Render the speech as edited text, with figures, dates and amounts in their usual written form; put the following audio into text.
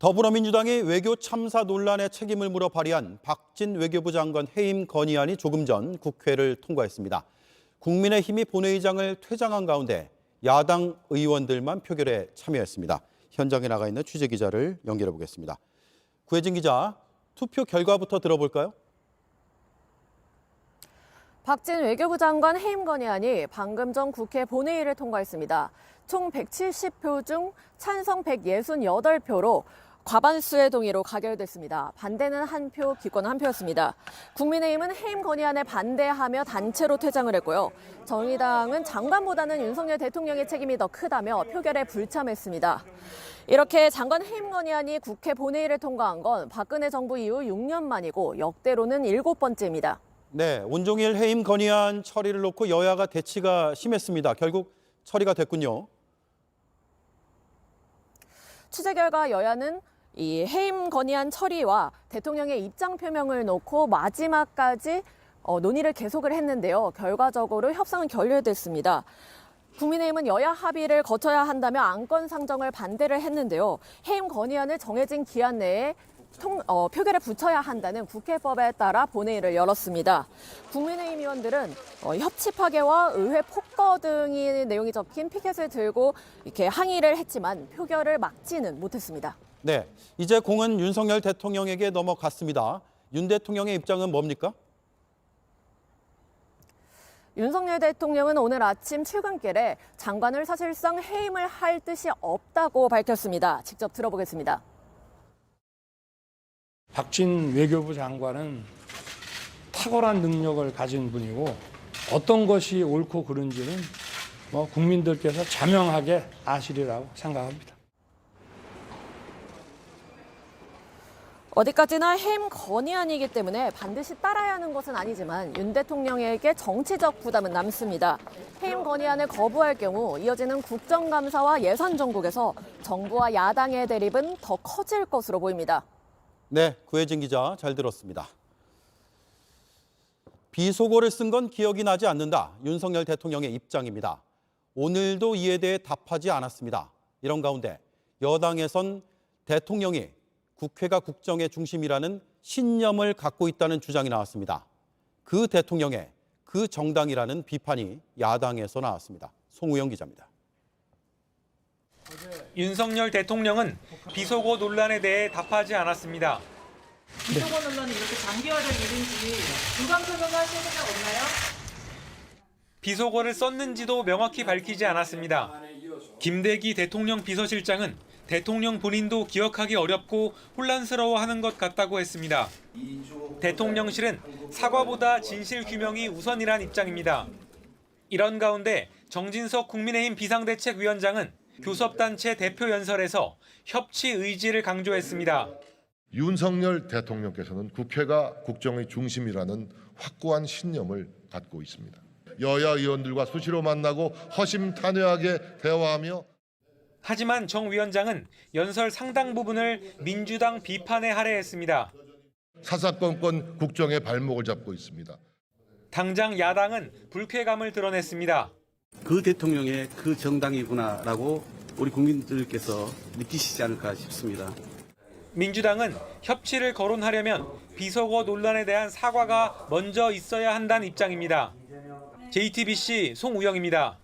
더불어민주당이 외교 참사 논란의 책임을 물어 발의한 박진 외교부 장관 해임 건의안이 조금 전 국회를 통과했습니다. 국민의힘이 본회의장을 퇴장한 가운데 야당 의원들만 표결에 참여했습니다. 현장에 나가 있는 취재기자를 연결해 보겠습니다. 구혜진 기자, 투표 결과부터 들어볼까요? 박진 외교부 장관 해임 건의안이 방금 전 국회 본회의를 통과했습니다. 총 170표 중 찬성 168표로 과반수의 동의로 가결됐습니다. 반대는 1표, 기권은 1표였습니다. 국민의힘은 해임 건의안에 반대하며 단체로 퇴장을 했고요. 정의당은 장관보다는 윤석열 대통령의 책임이 더 크다며 표결에 불참했습니다. 이렇게 장관 해임 건의안이 국회 본회의를 통과한 건 박근혜 정부 이후 6년 만이고 역대로는 7번째입니다. 네, 온종일 해임 건의안 처리를 놓고 여야가 대치가 심했습니다. 결국 처리가 됐군요. 취재 결과 여야는 이 해임 건의안 처리와 대통령의 입장 표명을 놓고 마지막까지 논의를 계속을 했는데요. 결과적으로 협상은 결렬됐습니다. 국민의힘은 여야 합의를 거쳐야 한다며 안건 상정을 반대를 했는데요. 해임 건의안을 정해진 기한 내에 표결에 붙여야 한다는 국회법에 따라 본회의를 열었습니다. 국민의힘 의원들은 협치 파괴와 의회 폭거 등의 내용이 적힌 피켓을 들고 이렇게 항의를 했지만 표결을 막지는 못했습니다. 네, 이제 공은 윤석열 대통령에게 넘어갔습니다. 윤 대통령의 입장은 뭡니까? 윤석열 대통령은 오늘 아침 출근길에 장관을 사실상 해임을 할 뜻이 없다고 밝혔습니다. 직접 들어보겠습니다. 박진 외교부 장관은 탁월한 능력을 가진 분이고 어떤 것이 옳고 그른지는 국민들께서 자명하게 아시리라고 생각합니다. 어디까지나 해임 건의안이기 때문에 반드시 따라야 하는 것은 아니지만 윤 대통령에게 정치적 부담은 남습니다. 해임 건의안을 거부할 경우 이어지는 국정감사와 예산 정국에서 정부와 야당의 대립은 더 커질 것으로 보입니다. 네, 구혜진 기자 잘 들었습니다. 비속어를 쓴 건 기억이 나지 않는다. 윤석열 대통령의 입장입니다. 오늘도 이에 대해 답하지 않았습니다. 이런 가운데 여당에선 대통령이 국회가 국정의 중심이라는 신념을 갖고 있다는 주장이 나왔습니다. 그 대통령의 그 정당이라는 비판이 야당에서 나왔습니다. 송우영 기자입니다. 윤석열 대통령은 비속어 논란에 대해 답하지 않았습니다. 비속어 논란이 이렇게 장기화될 일인지 유감 표명하실 생각 없나요? 비속어를 썼는지도 명확히 밝히지 않았습니다. 김대기 대통령 비서실장은 대통령 본인도 기억하기 어렵고 혼란스러워하는 것 같다고 했습니다. 대통령실은 사과보다 진실 규명이 우선이란 입장입니다. 이런 가운데 정진석 국민의힘 비상대책위원장은 교섭단체 대표 연설에서 협치 의지를 강조했습니다. 윤석열 대통령께서는 국회가 국정의 중심이라는 확고한 신념을 갖고 있습니다. 여야 의원들과 수시로 만나고 허심탄회하게 대화하며 하지만 정 위원장은 연설 상당 부분을 민주당 비판에 할애했습니다. 사사건건 국정의 발목을 잡고 있습니다. 당장 야당은 불쾌감을 드러냈습니다. 그 대통령의 그 정당이구나라고 우리 국민들께서 느끼시지 않을까 싶습니다. 민주당은 협치를 거론하려면 비속어 논란에 대한 사과가 먼저 있어야 한다는 입장입니다. JTBC 송우영입니다.